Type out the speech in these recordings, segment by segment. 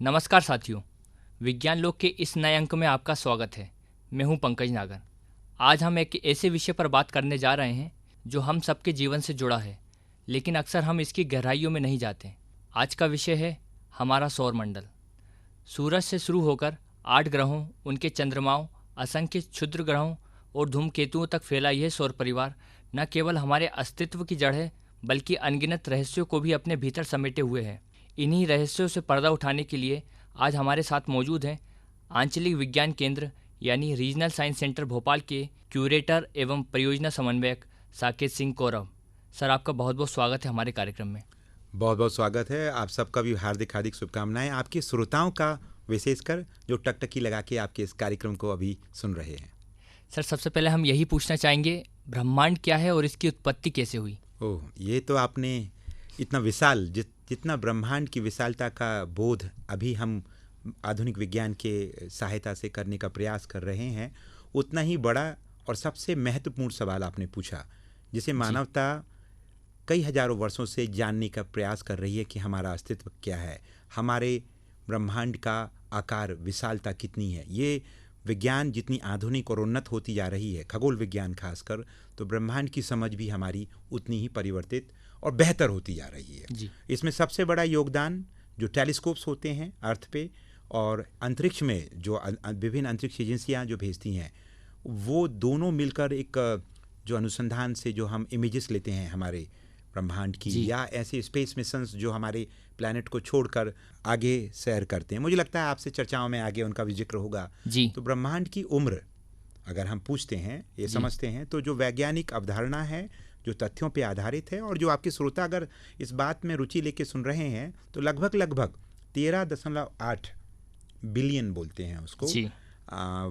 नमस्कार साथियों, विज्ञान लोक के इस नए अंक में आपका स्वागत है। मैं हूं पंकज नागर। आज हम एक ऐसे विषय पर बात करने जा रहे हैं जो हम सबके जीवन से जुड़ा है, लेकिन अक्सर हम इसकी गहराइयों में नहीं जाते। आज का विषय है हमारा सौरमंडल। सूरज से शुरू होकर 8 ग्रहों, उनके चंद्रमाओं, असंख्य क्षुद्र ग्रहों और धूमकेतुओं तक फैला यह सौर परिवार न केवल हमारे अस्तित्व की जड़ है, बल्कि अनगिनत रहस्यों को भी अपने भीतर समेटे हुए है। इन्हीं रहस्यों से पर्दा उठाने के लिए आज हमारे साथ मौजूद हैं आंचलिक विज्ञान केंद्र यानी रीजनल साइंस सेंटर भोपाल के क्यूरेटर एवं परियोजना समन्वयक साकेत सिंह कौरव। सर, आपका बहुत बहुत स्वागत है हमारे कार्यक्रम में। बहुत बहुत स्वागत है। आप सबका भी हार्दिक हार्दिक शुभकामनाएं, आपके श्रोताओं का विशेषकर जो टकटकी लगा के आपके इस कार्यक्रम को अभी सुन रहे हैं। सर, सबसे पहले हम यही पूछना चाहेंगे, ब्रह्मांड क्या है और इसकी उत्पत्ति कैसे हुई? ओह, ये तो आपने इतना विशाल, जितना ब्रह्मांड की विशालता का बोध अभी हम आधुनिक विज्ञान के सहायता से करने का प्रयास कर रहे हैं, उतना ही बड़ा और सबसे महत्वपूर्ण सवाल आपने पूछा, जिसे मानवता कई हजारों वर्षों से जानने का प्रयास कर रही है कि हमारा अस्तित्व क्या है, हमारे ब्रह्मांड का आकार, विशालता कितनी है। ये विज्ञान जितनी आधुनिक और उन्नत होती जा रही है, खगोल विज्ञान खासकर, तो ब्रह्मांड की समझ भी हमारी उतनी ही परिवर्तित और बेहतर होती जा रही है। इसमें सबसे बड़ा योगदान जो टेलीस्कोप्स होते हैं अर्थ पे और अंतरिक्ष में जो विभिन्न अंतरिक्ष एजेंसियां जो भेजती हैं, वो दोनों मिलकर एक जो अनुसंधान से जो हम इमेजेस लेते हैं हमारे ब्रह्मांड की, या ऐसे स्पेस मिशंस जो हमारे प्लैनेट को छोड़कर आगे सैर करते हैं, मुझे लगता है आपसे चर्चाओं में आगे उनका भी जिक्र होगा। तो ब्रह्मांड की उम्र अगर हम पूछते हैं, ये समझते हैं, तो जो वैज्ञानिक अवधारणा है, जो तथ्यों पे आधारित है, और जो आपके श्रोता अगर इस बात में रुचि लेके सुन रहे हैं, तो लगभग 13.8 बिलियन बोलते हैं उसको,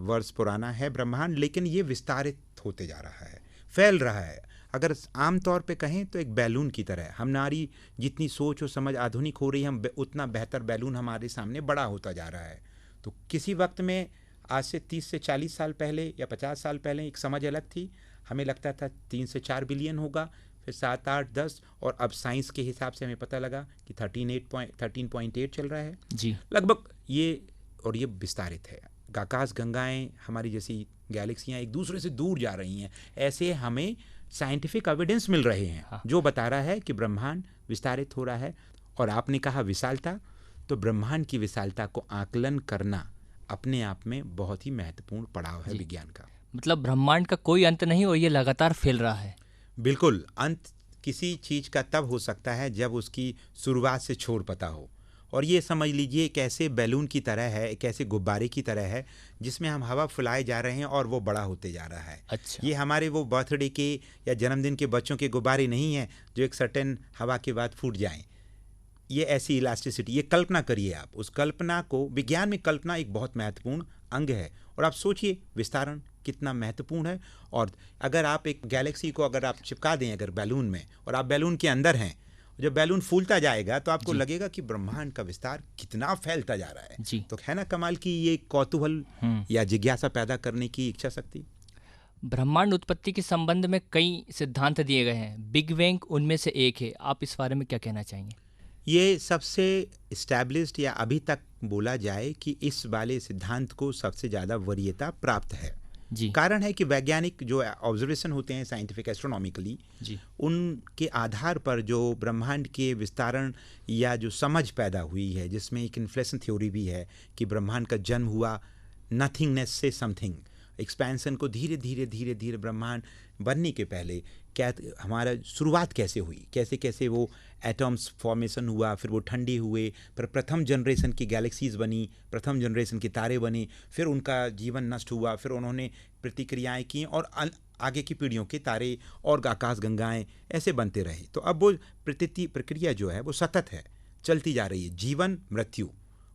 वर्ष पुराना है ब्रह्मांड। लेकिन ये विस्तारित होते जा रहा है, फैल रहा है। अगर आम तौर पे कहें तो एक बैलून की तरह, हमारी जितनी सोच और समझ आधुनिक हो रही है, हम उतना बेहतर बैलून हमारे सामने बड़ा होता जा रहा है। तो किसी वक्त में आज से 30 से 40 साल पहले या 50 साल पहले एक समझ अलग थी। हमें लगता था 3 से 4 बिलियन होगा, फिर 7, 8, 10, और अब साइंस के हिसाब से हमें पता लगा कि 13.8 चल रहा है लगभग ये, और ये विस्तारित है। आकाश गंगाएं, हमारी जैसी गैलेक्सियां एक दूसरे से दूर जा रही हैं। ऐसे हमें साइंटिफिक एविडेंस मिल रहे हैं जो बता रहा है कि ब्रह्मांड विस्तारित हो रहा है। और आपने कहा विशालता, तो ब्रह्मांड की विशालता को आकलन करना अपने आप में बहुत ही महत्वपूर्ण पड़ाव है विज्ञान का। मतलब ब्रह्मांड का कोई अंत नहीं और ये लगातार फैल रहा है। बिल्कुल, अंत किसी चीज़ का तब हो सकता है जब उसकी शुरुआत से छोर पता हो। और ये समझ लीजिए एक ऐसे बैलून की तरह है, एक ऐसे गुब्बारे की तरह है जिसमें हम हवा फुलाए जा रहे हैं और वो बड़ा होते जा रहा है। ये हमारे वो बर्थडे के या जन्मदिन के बच्चों के गुब्बारे नहीं हैं जो एक सर्टेन हवा के बाद फूट जाएं। ये ऐसी इलास्टिसिटी, ये कल्पना करिए आप, उस कल्पना को, विज्ञान में कल्पना एक बहुत महत्वपूर्ण अंग है। और आप सोचिए विस्तारण कितना महत्वपूर्ण है। और अगर आप एक गैलेक्सी को अगर आप चिपका दें अगर बैलून में, और आप बैलून के अंदर हैं, जब बैलून फूलता जाएगा तो आपको लगेगा कि ब्रह्मांड का विस्तार कितना फैलता जा रहा है। तो है ना कमाल की ये कौतूहल या जिज्ञासा पैदा करने की इच्छा शक्ति। ब्रह्मांड उत्पत्ति के संबंध में कई सिद्धांत दिए गए हैं, बिग बैंग उनमें से एक है। आप इस बारे में क्या कहना चाहेंगे? ये सबसे इस्टेब्लिश्ड, या अभी तक बोला जाए कि इस वाले सिद्धांत को सबसे ज़्यादा वरीयता प्राप्त है। कारण है कि वैज्ञानिक जो ऑब्जर्वेशन होते हैं साइंटिफिक एस्ट्रोनॉमिकली, उनके आधार पर जो ब्रह्मांड के विस्तारण या जो समझ पैदा हुई है, जिसमें एक इन्फ्लेशन थ्योरी भी है कि ब्रह्मांड का जन्म हुआ नथिंगनेस से समथिंग, एक्सपेंशन को धीरे धीरे ब्रह्मांड बनने के पहले क्या हमारा शुरुआत कैसे हुई, कैसे कैसे वो एटम्स फॉर्मेशन हुआ, फिर वो ठंडे हुए, फिर प्रथम जनरेशन की गैलेक्सीज बनी, प्रथम जनरेशन के तारे बने, फिर उनका जीवन नष्ट हुआ, फिर उन्होंने प्रतिक्रियाएं की और आगे की पीढ़ियों के तारे और आकाश गंगाएं ऐसे बनते रहे। तो अब वो प्रक्रिया जो है वो सतत है, चलती जा रही है, जीवन मृत्यु,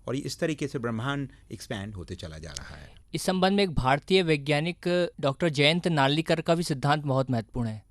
और इस तरीके से ब्रह्मांड एक्सपैंड होते चला जा रहा है। इस संबंध में एक भारतीय वैज्ञानिक डॉक्टर जयंत नार्लिकर का भी सिद्धांत बहुत महत्वपूर्ण है,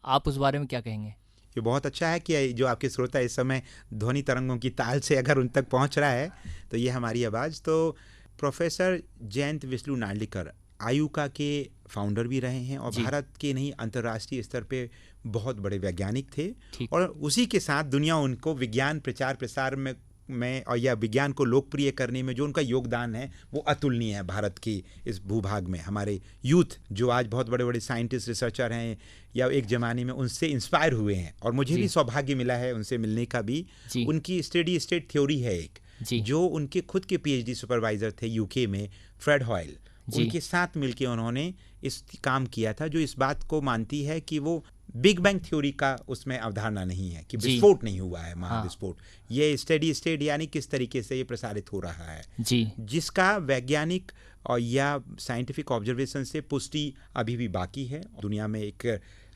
आप उस बारे में क्या कहेंगे? ये बहुत अच्छा है कि जो आपके श्रोता इस समय ध्वनि तरंगों की ताल से अगर उन तक पहुंच रहा है तो ये हमारी आवाज़। तो प्रोफेसर जयंत विष्णु नार्लिकर आयुका के फाउंडर भी रहे हैं और भारत के नहीं अंतर्राष्ट्रीय स्तर पे बहुत बड़े वैज्ञानिक थे, और उसी के साथ दुनिया उनको विज्ञान प्रचार प्रसार में और या विज्ञान को लोकप्रिय करने में जो उनका योगदान है वो अतुलनीय है। भारत की इस भूभाग में हमारे यूथ जो आज बहुत बड़े बड़े साइंटिस्ट रिसर्चर हैं या एक ज़माने में उनसे इंस्पायर हुए हैं, और मुझे भी सौभाग्य मिला है उनसे मिलने का भी। उनकी स्टेडी स्टेट थ्योरी है एक, जो उनके खुद के पीएचडी सुपरवाइज़र थे यूके में, फ्रेड हॉयल, उनके साथ मिलकर उन्होंने इस काम किया था, जो इस बात को मानती है कि वो बिग बैंग थ्योरी का उसमें अवधारणा नहीं है कि विस्फोट नहीं हुआ है, महाविस्फोट। ये स्टेडी स्टेट यानी किस तरीके से ये प्रसारित हो रहा है, जिसका वैज्ञानिक और या साइंटिफिक ऑब्जर्वेशन से पुष्टि अभी भी बाकी है। दुनिया में एक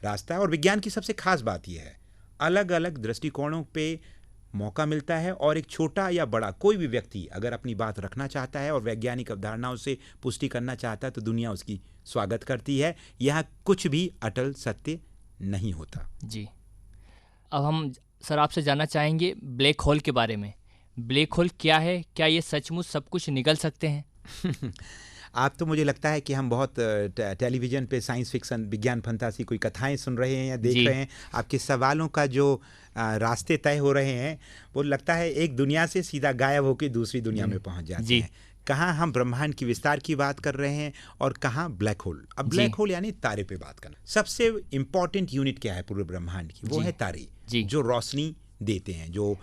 रास्ता है, और विज्ञान की सबसे खास बात यह है अलग अलग दृष्टिकोणों पे मौका मिलता है, और एक छोटा या बड़ा कोई भी व्यक्ति अगर अपनी बात रखना चाहता है और वैज्ञानिक अवधारणाओं से पुष्टि करना चाहता है तो दुनिया उसकी स्वागत करती है। यहाँ कुछ भी अटल सत्य नहीं होता। जी, अब हम सर आपसे जानना चाहेंगे ब्लैक होल के बारे में। ब्लैक होल क्या है, क्या ये सचमुच सब कुछ निगल सकते हैं? आप तो मुझे लगता है कि हम बहुत टेलीविज़न पे साइंस फिक्शन, विज्ञान फंतासी कोई कथाएं सुन रहे हैं या देख रहे हैं। आपके सवालों का जो रास्ते तय हो रहे हैं वो लगता है एक दुनिया से सीधा गायब होकर दूसरी दुनिया में पहुंच जाते हैं। कहाँ हम ब्रह्मांड की विस्तार की बात कर रहे हैं और कहाँ ब्लैक होल। अब ब्लैक होल यानी तारे पे बात करना। सबसे इम्पॉर्टेंट यूनिट क्या है पूरे ब्रह्मांड की, वो है तारे, जो रोशनी देते हैं, जो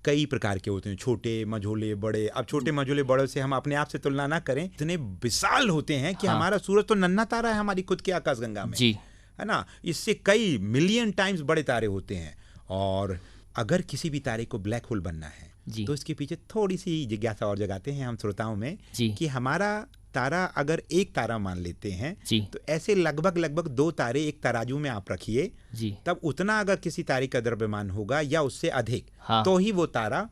कई प्रकार के होते हैं, छोटे मझोले बड़े। अब छोटे मझोले बड़े से हम अपने आप से तुलना ना करें, इतने विशाल होते हैं कि हमारा सूरज तो नन्हा तारा है हमारी खुद की आकाशगंगा में, है ना। इससे कई मिलियन टाइम्स बड़े तारे होते हैं। और अगर किसी भी तारे को ब्लैक होल बनना है तो इसके पीछे थोड़ी सी जिज्ञासा और जगाते हैं हम श्रोताओं में कि हमारा तारा अगर एक तारा मान लेते हैं तो ऐसे लगभग 2 तारे एक तराजू में आप रखिए, तब उतना अगर किसी तारे का द्रव्यमान होगा या उससे अधिक, तो ही वो तारा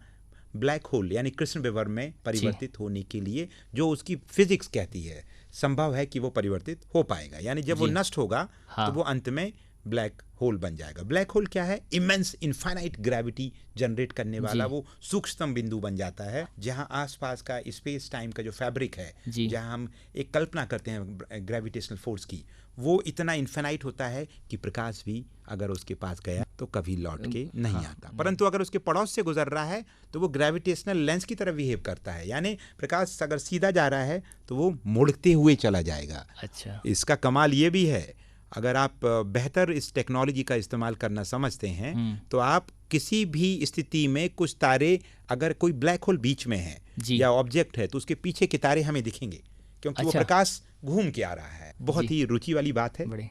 ब्लैक होल यानी कृष्ण विवर में परिवर्तित होने के लिए जो उसकी फिजिक्स कहती है संभव है कि वो परिवर्तित हो पाएगा। यानी जब वो नष्ट होगा तो वो अंत में ब्लैक होल बन जाएगा। ब्लैक होल क्या है? इमेंस इनफाइनाइट ग्रेविटी जनरेट करने वाला वो सूक्ष्मतम बिंदु बन जाता है, जहां आसपास का स्पेस टाइम का जो फैब्रिक है, जहां हम एक कल्पना करते हैं ग्रेविटेशनल फोर्स की, वो इतना इनफाइनाइट होता है कि प्रकाश भी अगर उसके पास गया तो कभी लौट के नहीं आता। परंतु अगर उसके पड़ोस से गुजर रहा है तो वो ग्रेविटेशनल लेंस की तरह बिहेव करता है, यानी प्रकाश अगर सीधा जा रहा है तो वो मुड़ते हुए चला जाएगा। अच्छा, इसका कमाल ये भी है, अगर आप बेहतर इस टेक्नोलॉजी का इस्तेमाल करना समझते हैं तो आप किसी भी स्थिति में कुछ तारे, अगर कोई ब्लैक होल बीच में है या ऑब्जेक्ट है तो उसके पीछे के तारे हमें दिखेंगे, क्योंकि वो प्रकाश घूम के आ रहा है। बहुत ही रुचि वाली बात है। बड़े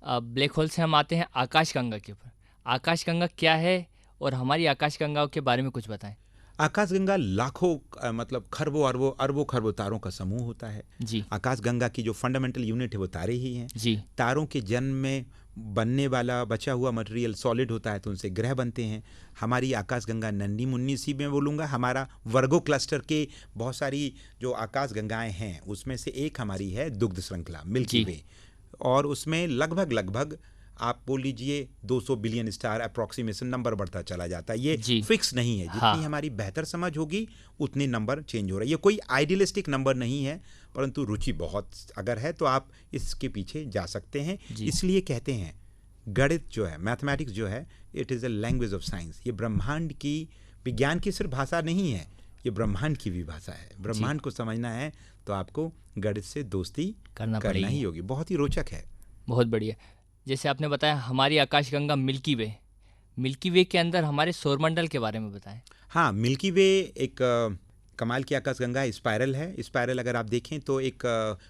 ब्लैक होल से हम आते हैं आकाशगंगा के ऊपर। आकाशगंगा क्या है और हमारी आकाशगंगा के बारे में कुछ बताएं। आकाशगंगा लाखों मतलब खरबों अरबों खरबों तारों का समूह होता है। आकाशगंगा की जो फंडामेंटल यूनिट है वो तारे ही हैं। तारों के जन्म में बनने वाला बचा हुआ मटेरियल सॉलिड होता है तो उनसे ग्रह बनते हैं। हमारी आकाशगंगा नन्ही मुन्नी सी में बोलूँगा, हमारा वर्गो क्लस्टर के बहुत सारी जो आकाशगंगाएं हैं उसमें से एक हमारी है दुग्ध श्रृंखला मिल्की वे, और उसमें लगभग आप बोल लीजिए 200 बिलियन स्टार अप्रॉक्सीमेशन नंबर बढ़ता चला जाता है। ये फिक्स नहीं है, जितनी हमारी बेहतर समझ होगी उतने नंबर चेंज हो रहे हैं। ये कोई आइडियलिस्टिक नंबर नहीं है, परंतु रुचि बहुत अगर है तो आप इसके पीछे जा सकते हैं। इसलिए कहते हैं गणित जो है, मैथमेटिक्स जो है, it is a language of science. ये ब्रह्मांड की, विज्ञान की सिर्फ भाषा नहीं है, ये ब्रह्मांड की भी भाषा है। ब्रह्मांड को समझना है तो आपको गणित से दोस्ती करना ही होगी। बहुत ही रोचक है। बहुत बढ़िया। जैसे आपने बताया हमारी आकाशगंगा मिल्की वे के अंदर हमारे सौरमंडल के बारे में बताएं। हाँ, मिल्की वे एक कमाल की आकाशगंगा स्पाइरल है। स्पाइरल अगर आप देखें तो एक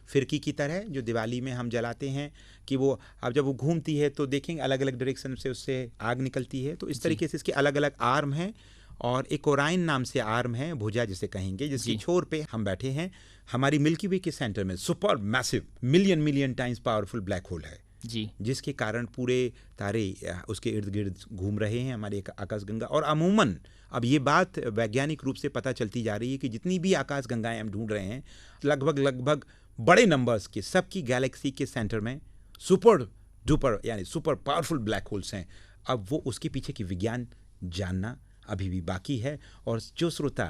फिरकी की तरह जो दिवाली में हम जलाते हैं कि वो अब जब वो घूमती है तो देखेंगे अलग अलग डायरेक्शन से उससे आग निकलती है, तो इस तरीके से इसके अलग अलग आर्म हैं और एक ओराइन नाम से आर्म है, भुजा जिसे कहेंगे, जिसकी जी। छोर पे हम बैठे हैं। हमारी मिल्की वे के सेंटर में super massive million times powerful black hole है, जी। जिसके कारण पूरे तारे उसके इर्द गिर्द घूम रहे हैं, हमारे आकाशगंगा। और अमूमन अब ये बात वैज्ञानिक रूप से पता चलती जा रही है कि जितनी भी आकाशगंगाएं हम ढूंढ रहे हैं, लगभग बड़े नंबर्स के सबकी गैलेक्सी के सेंटर में सुपर डुपर यानी सुपर पावरफुल ब्लैक होल्स हैं। अब वो उसके पीछे की विज्ञान जानना अभी भी बाकी है। और जो श्रोता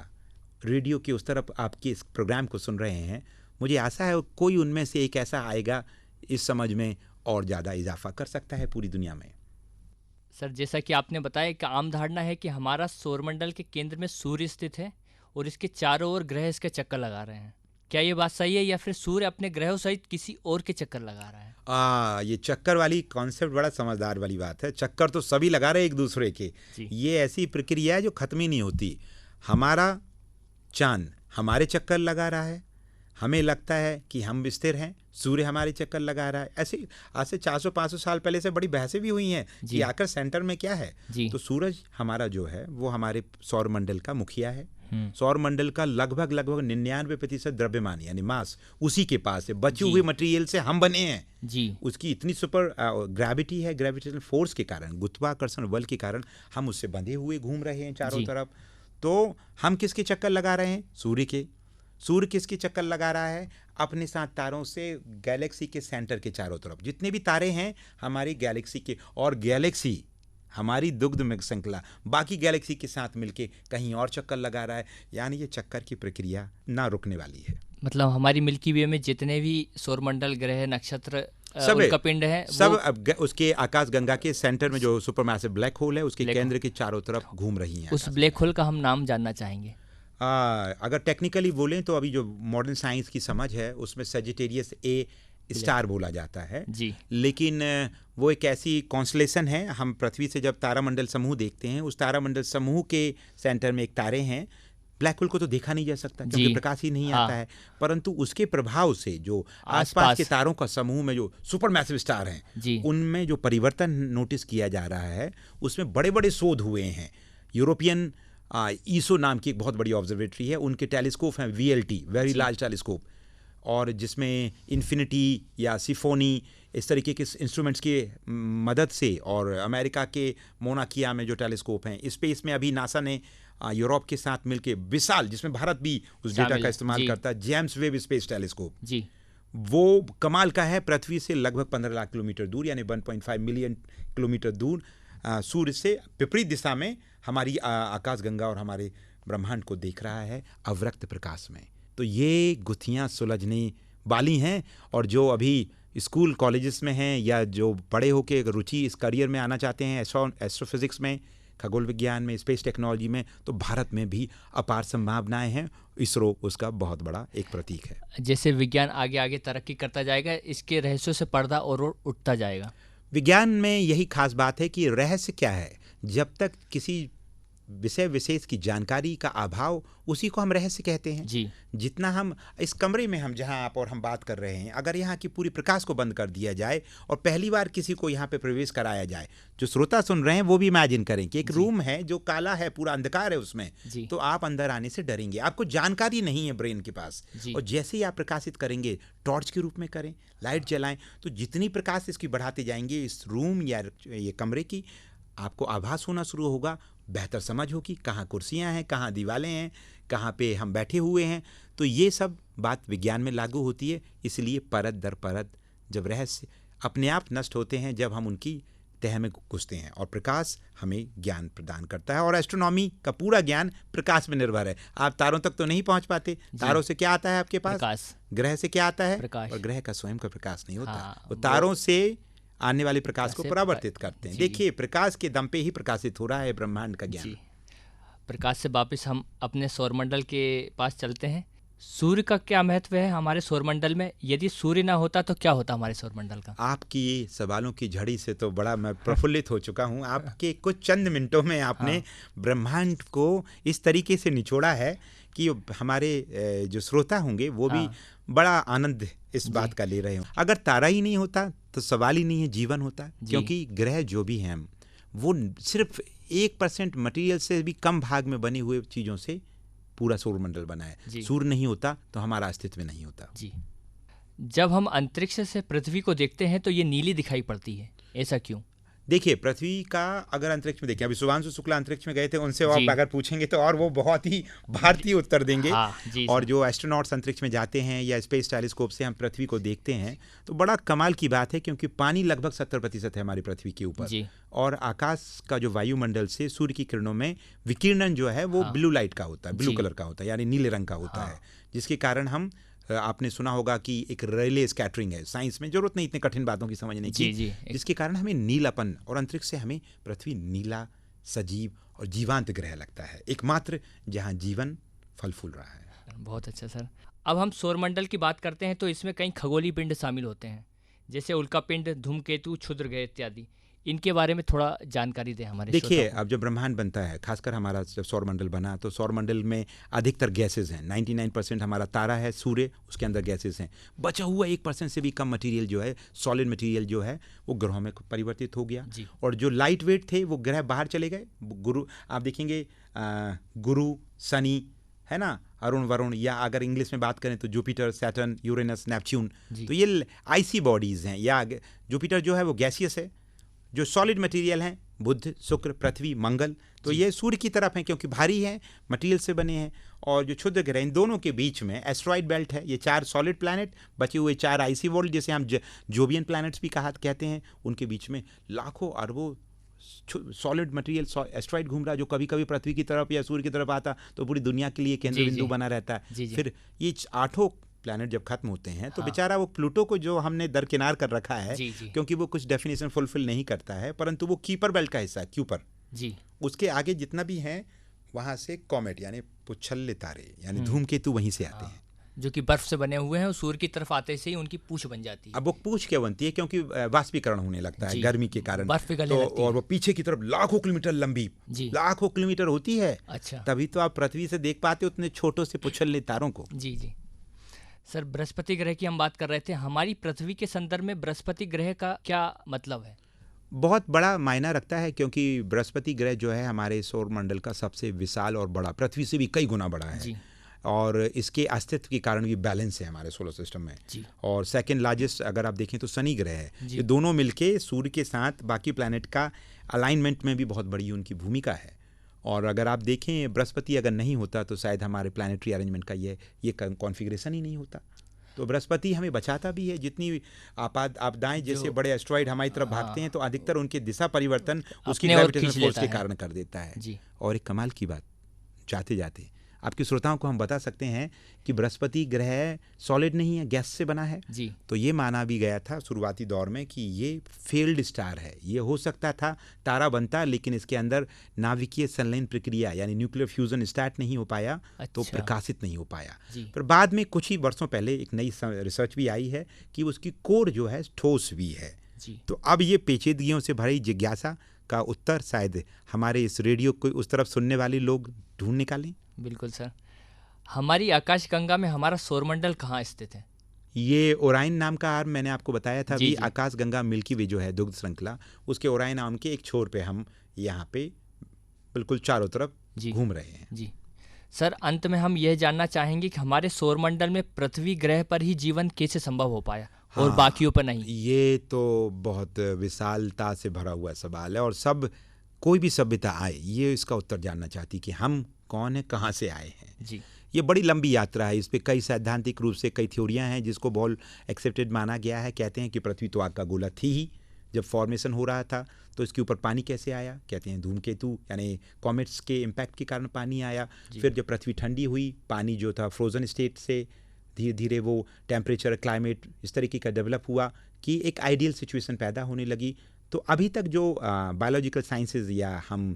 रेडियो के उस तरफ आपके इस प्रोग्राम को सुन रहे हैं, मुझे आशा है कोई उनमें से एक ऐसा आएगा इस समझ में और ज़्यादा इजाफा कर सकता है पूरी दुनिया में। सर, जैसा कि आपने बताया कि आम धारणा है कि हमारा सौरमंडल के केंद्र में सूर्य स्थित है और इसके चारों ओर ग्रह इसके चक्कर लगा रहे हैं। क्या ये बात सही है या फिर सूर्य अपने ग्रहों सहित किसी और के चक्कर लगा रहा है? ये चक्कर वाली कॉन्सेप्ट बड़ा समझदार वाली बात है। चक्कर तो सभी लगा रहे एक दूसरे के। ये ऐसी प्रक्रिया है जो खत्म ही नहीं होती। हमारा चांद हमारे चक्कर लगा रहा है, हमें लगता है कि हम स्थिर हैं, सूर्य हमारे चक्कर लगा रहा है। ऐसे आज से 400-500 साल पहले से बड़ी बहसें भी हुई हैं कि आकर सेंटर में क्या है। तो सूरज हमारा जो है वो हमारे सौर मंडल का मुखिया है। सौर मंडल का लगभग 99% द्रव्यमान यानी मास उसी के पास है। बचे हुए मटेरियल से हम बने हैं जी। उसकी इतनी सुपर ग्रेविटी है, ग्रेविटेशनल फोर्स के कारण, गुरुत्वाकर्षण बल के कारण हम उससे बंधे हुए घूम रहे हैं चारों तरफ। तो हम किसके चक्कर लगा रहे हैं? सूर्य के। सूर्य किसके चक्कर लगा रहा है? अपने साथ तारों से गैलेक्सी के सेंटर के चारों तरफ जितने भी तारे हैं हमारी गैलेक्सी के, और गैलेक्सी हमारी दुग्ध में श्रृंखला बाकी गैलेक्सी के साथ मिलके कहीं और चक्कर लगा रहा है। यानी ये चक्कर की प्रक्रिया ना रुकने वाली है। मतलब हमारी मिल्की वे में जितने भी सौरमंडल, ग्रह, नक्षत्र, उनका पिंड है, सब अब उसके आकाशगंगा के सेंटर में जो सुपरमैसिव ब्लैक होल है उसके केंद्र के चारों तरफ घूम रही हैं। उस ब्लैक होल का हम नाम जानना चाहेंगे। अगर टेक्निकली बोलें तो अभी जो मॉडर्न साइंस की समझ है उसमें सजिटेरियस ए स्टार बोला जाता है जी। लेकिन वो एक ऐसी कॉन्स्टलेशन है। हम पृथ्वी से जब तारामंडल समूह देखते हैं, उस तारामंडल समूह के सेंटर में एक तारे हैं। ब्लैक होल को तो देखा नहीं जा सकता क्योंकि प्रकाश ही नहीं आता है, परंतु उसके प्रभाव से जो आसपास के तारों का समूह में जो सुपरमैसिव स्टार हैं उनमें जो परिवर्तन नोटिस किया जा रहा है, उसमें बड़े बड़े शोध हुए हैं। यूरोपियन ईसो नाम की एक बहुत बड़ी ऑब्जर्वेटरी है, उनके टेलीस्कोप हैं VLT, वेरी लार्ज टेलीस्कोप, और जिसमें इन्फिनिटी या सिफोनी इस तरीके के इंस्ट्रूमेंट्स की मदद से, और अमेरिका के मोनाकिया में जो टेलीस्कोप हैं, स्पेस में अभी नासा ने यूरोप के साथ मिलके विशाल, जिसमें भारत भी उस डेटा का इस्तेमाल करता है, जेम्स वेब स्पेस टेलीस्कोप जी। वो कमाल का है। पृथ्वी से लगभग 15 लाख किलोमीटर दूर यानी 1.5 मिलियन किलोमीटर दूर सूर्य से विपरीत दिशा में हमारी आकाशगंगा और हमारे ब्रह्मांड को देख रहा है अवरक्त प्रकाश में। तो ये गुत्थियां सुलझने वाली हैं, और जो अभी स्कूल कॉलेजेस में हैं या जो बड़े होकर रुचि इस करियर में आना चाहते हैं, एस्ट्रोफिजिक्स में, खगोल विज्ञान में, स्पेस टेक्नोलॉजी में, तो भारत में भी अपार संभावनाएं हैं। इसरो उसका बहुत बड़ा एक प्रतीक है। जैसे विज्ञान आगे आगे तरक्की करता जाएगा, इसके रहस्यों से पर्दा और उठता जाएगा। विज्ञान में यही खास बात है कि रहस्य क्या है, जब तक किसी विषय विशेष की जानकारी का अभाव, उसी को हम रहस्य कहते हैं जी। जितना हम इस कमरे में हम जहां आप और हम बात कर रहे हैं, अगर यहाँ की पूरी प्रकाश को बंद कर दिया जाए और पहली बार किसी को यहाँ पे प्रवेश कराया जाए, जो श्रोता सुन रहे हैं वो भी इमेजिन करें कि एक रूम है जो काला है, पूरा अंधकार है उसमें, तो आप अंदर आने से डरेंगे, आपको जानकारी नहीं है ब्रेन के पास। और जैसे ही आप प्रकाशित करेंगे, टॉर्च के रूप में करें, लाइट जलाएं, तो जितनी प्रकाश इसकी बढ़ाते जाएंगे इस रूम या ये कमरे की, आपको आभास होना शुरू होगा, बेहतर समझ होगी कहाँ कुर्सियाँ हैं, कहाँ दीवारें हैं, कहाँ पे हम बैठे हुए हैं। तो ये सब बात विज्ञान में लागू होती है। इसलिए परत दर परत जब रहस्य अपने आप नष्ट होते हैं, जब हम उनकी तह में घुसते हैं, और प्रकाश हमें ज्ञान प्रदान करता है। और एस्ट्रोनॉमी का पूरा ज्ञान प्रकाश में निर्भर है। आप तारों तक तो नहीं पहुंच पाते, तारों से क्या आता है आपके पास? ग्रह से क्या आता है? और ग्रह का स्वयं का प्रकाश नहीं होता, वो तारों से आने वाले प्रकाश को परावर्तित करते हैं। देखिए, प्रकाश के दम पे ही प्रकाशित हो रहा है ब्रह्मांड का ज्ञान। प्रकाश से वापस हम अपने सौरमंडल के पास चलते हैं। सूर्य का क्या महत्व है हमारे सौरमंडल में? यदि सूर्य ना होता तो क्या होता हमारे सौरमंडल का? आपकी सवालों की झड़ी से तो बड़ा मैं प्रफुल्लित हो चुका हूँ। आपके कुछ चंद मिनटों में आपने ब्रह्मांड को इस तरीके से निचोड़ा है कि हमारे जो श्रोता होंगे वो भी बड़ा आनंद इस बात का ले रहे हो। अगर तारा ही नहीं होता तो सवाल ही नहीं है जीवन होता, क्योंकि ग्रह जो भी हैं वो सिर्फ 1% मटेरियल से भी कम भाग में बने हुए चीज़ों से पूरा सौरमंडल बना है। सूर्य नहीं होता तो हमारा अस्तित्व नहीं होता। जी। जब हम अंतरिक्ष से पृथ्वी को देखते हैं तो ये नीली दिखाई पड़ती है, ऐसा क्यों? देखिए, पृथ्वी का अगर अंतरिक्ष में देखें, अभी सुभांशु शुक्ला अंतरिक्ष में गए थे, उनसे आप अगर पूछेंगे तो और वो बहुत ही भारतीय उत्तर देंगे। हाँ, और जो एस्ट्रोनॉट्स अंतरिक्ष में जाते हैं या स्पेस टेलीस्कोप से हम पृथ्वी को देखते हैं तो बड़ा कमाल की बात है, क्योंकि पानी लगभग 70% है हमारी पृथ्वी के ऊपर, और आकाश का जो वायुमंडल से सूर्य की किरणों में विकिरणन जो है वो ब्लू लाइट का होता है, ब्लू कलर का होता है, यानी नीले रंग का होता है, जिसके कारण हम, आपने सुना होगा कि एक रेले स्कैटरिंग है, साइंस में जरूरत नहीं इतने कठिन बातों की समझने की, जिसके कारण हमें नीलापन, और अंतरिक्ष से हमें पृथ्वी नीला, सजीव और जीवांत ग्रह लगता है, एकमात्र जहां जीवन फल फूल रहा है। बहुत अच्छा सर। अब हम सौरमंडल की बात करते हैं तो इसमें कई खगोलीय पिंड शामिल होते हैं, जैसे उल्का पिंड, धूमकेतु, क्षुद्र ग्रह इत्यादि। इनके बारे में थोड़ा जानकारी दें हमारे। देखिए, अब जब ब्रह्मांड बनता है, खासकर हमारा जब सौरमंडल बना, तो सौरमंडल में अधिकतर गैसेज हैं। 99% हमारा तारा है सूर्य, उसके अंदर गैसेज हैं। बचा हुआ 1% से भी कम मटेरियल जो है, सॉलिड मटेरियल जो है, वो ग्रहों में परिवर्तित हो गया, और जो लाइट वेट थे वो ग्रह बाहर चले गए। गुरु, आप देखेंगे गुरु, शनि, है ना, अरुण, वरुण, या अगर इंग्लिश में बात करें तो जुपिटर, सैटर्न, यूरेनस, नेपच्यून, तो ये आइसी बॉडीज हैं। या जुपिटर जो है वो गैसियस है। जो सॉलिड मटेरियल हैं, बुध, शुक्र, पृथ्वी, मंगल, तो ये सूर्य की तरफ हैं, क्योंकि भारी हैं, मटेरियल से बने हैं। और जो क्षुद्र ग्रह, इन दोनों के बीच में एस्ट्रॉइड बेल्ट है। ये 4 सॉलिड प्लैनेट, बचे हुए 4 आइसी वर्ल्ड, जिसे हम जोबियन प्लैनेट्स भी कहते हैं, उनके बीच में लाखों अरबों सॉलिड मटेरियल एस्ट्रॉइड घूम रहा है, जो कभी कभी पृथ्वी की तरफ या सूर्य की तरफ आता तो पूरी दुनिया के लिए केंद्र बिंदु बना रहता है। फिर ये 8 प्लैनेट जब खत्म होते हैं तो बेचारा वो प्लूटो को जो हमने दरकिनार कर रखा है, क्योंकि वो कुछ डेफिनेशन फुलफिल नहीं करता है, परंतु वो कीपर बेल्ट का हिस्सा है, क्यूपर जी। उसके आगे जितना भी है वहां से कॉमेट यानी पुच्छल्ले तारे यानी धूमकेतु वहीं से आते हैं, जो कि बर्फ से बने हुए हैं, और सूर्य की तरफ आते से ही उनकी पूंछ बन जाती है। अब वो पूंछ क्या बनती है, क्योंकि वाष्पीकरण होने लगता है गर्मी के कारण, बर्फ पिघलने लगती है, और वो पीछे की तरफ लाखों किलोमीटर लंबी, लाखों किलोमीटर होती है। अच्छा, तभी तो आप पृथ्वी से देख पाते उतने छोटों से पुच्छल्ले तारों को। जी जी सर, बृहस्पति ग्रह की हम बात कर रहे थे। हमारी पृथ्वी के संदर्भ में बृहस्पति ग्रह का क्या मतलब है? बहुत बड़ा मायना रखता है, क्योंकि बृहस्पति ग्रह जो है हमारे सौरमंडल का सबसे विशाल और बड़ा, पृथ्वी से भी कई गुना बड़ा है जी। और इसके अस्तित्व के कारण भी बैलेंस है हमारे सोलर सिस्टम में जी। और सेकंड लार्जेस्ट अगर आप देखें तो शनि ग्रह है। ये दोनों मिलके सूर्य के साथ बाकी प्लैनेट का अलाइनमेंट में भी बहुत बड़ी उनकी भूमिका है। और अगर आप देखें, बृहस्पति अगर नहीं होता तो शायद हमारे प्लानिटरी अरेंजमेंट का ये कॉन्फ़िगरेशन ही नहीं होता। तो बृहस्पति हमें बचाता भी है। जितनी आपदाएं, जैसे बड़े एस्ट्रॉइड हमारी तरफ भागते हैं तो अधिकतर उनके दिशा परिवर्तन उसकी ग्रेविटेशनल फोर्स के कारण कर देता है। और एक कमाल की बात, जाते जाते आपके श्रोताओं को हम बता सकते हैं कि बृहस्पति ग्रह सॉलिड नहीं है, गैस से बना है जी। तो ये माना भी गया था शुरुआती दौर में कि ये फेल्ड स्टार है। ये हो सकता था तारा बनता, लेकिन इसके अंदर नाभिकीय संलयन प्रक्रिया यानी न्यूक्लियर फ्यूजन स्टार्ट नहीं हो पाया। अच्छा। तो प्रकाशित नहीं हो पाया। पर बाद में कुछ ही वर्षों पहले एक नई रिसर्च भी आई है कि उसकी कोर जो है ठोस भी है जी। तो अब ये पेचीदगियों से भरी जिज्ञासा का उत्तर शायद हमारे इस रेडियो को उस तरफ सुनने वाले लोग ढूंढ निकालें। बिल्कुल सर। हमारी आकाशगंगा में हमारा सौरमंडल कहाँ स्थित है? ये ओराइन नाम का आर्म मैंने आपको बताया था भी। आकाशगंगा मिल्की वे जो है दुग्ध श्रृंखला, उसके ओराइन नाम के एक छोर पे हम यहाँ पे बिल्कुल चारों तरफ घूम रहे हैं जी। सर, अंत में हम यह जानना चाहेंगे कि हमारे सौरमंडल में पृथ्वी ग्रह पर ही जीवन कैसे संभव हो पाया और बाकियों पर नहीं? ये तो बहुत विशालता से भरा हुआ सवाल है, और कोई भी सभ्यता आए ये इसका उत्तर जानना चाहती कि हम कौन है, कहाँ से आए हैं जी। ये बड़ी लंबी यात्रा है। इस पे कई सैद्धांतिक रूप से कई थ्योरियां हैं जिसको बहुत एक्सेप्टेड माना गया है। कहते हैं कि पृथ्वी तो आग का गोला थी ही जब फॉर्मेशन हो रहा था, तो इसके ऊपर पानी कैसे आया? कहते हैं धूमकेतु यानी कॉमेट्स के इम्पैक्ट के कारण पानी आया। फिर जब पृथ्वी ठंडी हुई, पानी जो था फ्रोजन स्टेट से धीरे धीरे वो टेम्परेचर, क्लाइमेट इस तरीके का डेवलप हुआ कि एक आइडियल सिचुएशन पैदा होने लगी। तो अभी तक जो बायोलॉजिकल साइंसेज या हम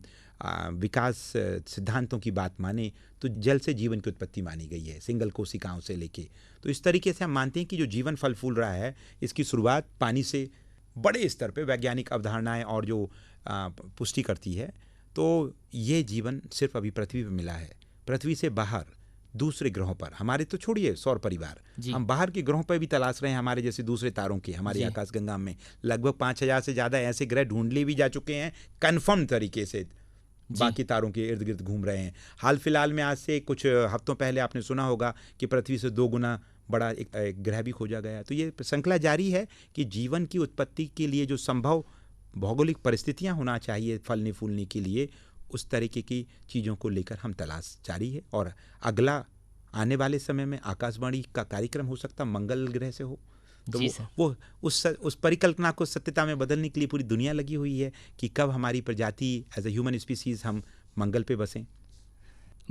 विकास सिद्धांतों की बात माने तो जल से जीवन की उत्पत्ति मानी गई है, सिंगल कोशिकाओं से लेके। तो इस तरीके से हम मानते हैं कि जो जीवन फल फूल रहा है इसकी शुरुआत पानी से बड़े स्तर पे वैज्ञानिक अवधारणाएं और जो पुष्टि करती है। तो ये जीवन सिर्फ अभी पृथ्वी पर मिला है। पृथ्वी से बाहर दूसरे ग्रहों पर, हमारे तो छोड़िए सौर परिवार, हम बाहर के ग्रहों पर भी तलाश रहे हैं। हमारे जैसे दूसरे तारों के, हमारी आकाशगंगा में लगभग 5000 से ज़्यादा ऐसे ग्रह ढूंढ लिए भी जा चुके हैं कन्फर्म तरीके से। बाकी तारों के इर्द गिर्द घूम रहे हैं। हाल फिलहाल में आज से कुछ हफ्तों पहले आपने सुना होगा कि पृथ्वी से 2 गुना बड़ा एक ग्रह भी खोजा गया। तो ये श्रृंखला जारी है कि जीवन की उत्पत्ति के लिए जो संभव भौगोलिक परिस्थितियां होना चाहिए फलने फूलने के लिए, उस तरीके की चीज़ों को लेकर हम तलाश जारी है। और अगला आने वाले समय में आकाशवाणी का कार्यक्रम हो सकता मंगल ग्रह से हो, तो वो उस परिकल्पना को सत्यता में बदलने के लिए पूरी दुनिया लगी हुई है कि कब हमारी प्रजाति एज ए ह्यूमन स्पीसीज हम मंगल पे बसें।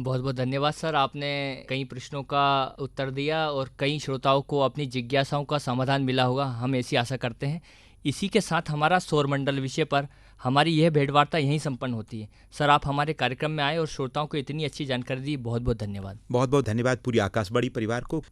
बहुत बहुत धन्यवाद सर, आपने कई प्रश्नों का उत्तर दिया और कई श्रोताओं को अपनी जिज्ञासाओं का समाधान मिला होगा, हम ऐसी आशा करते हैं। इसी के साथ हमारा सौरमंडल विषय पर हमारी यह भेंटवार्ता यहीं संपन्न होती है। सर, आप हमारे कार्यक्रम में आए और श्रोताओं को इतनी अच्छी जानकारी दी, बहुत बहुत धन्यवाद। बहुत बहुत धन्यवाद पूरी आकाशवाणी परिवार को।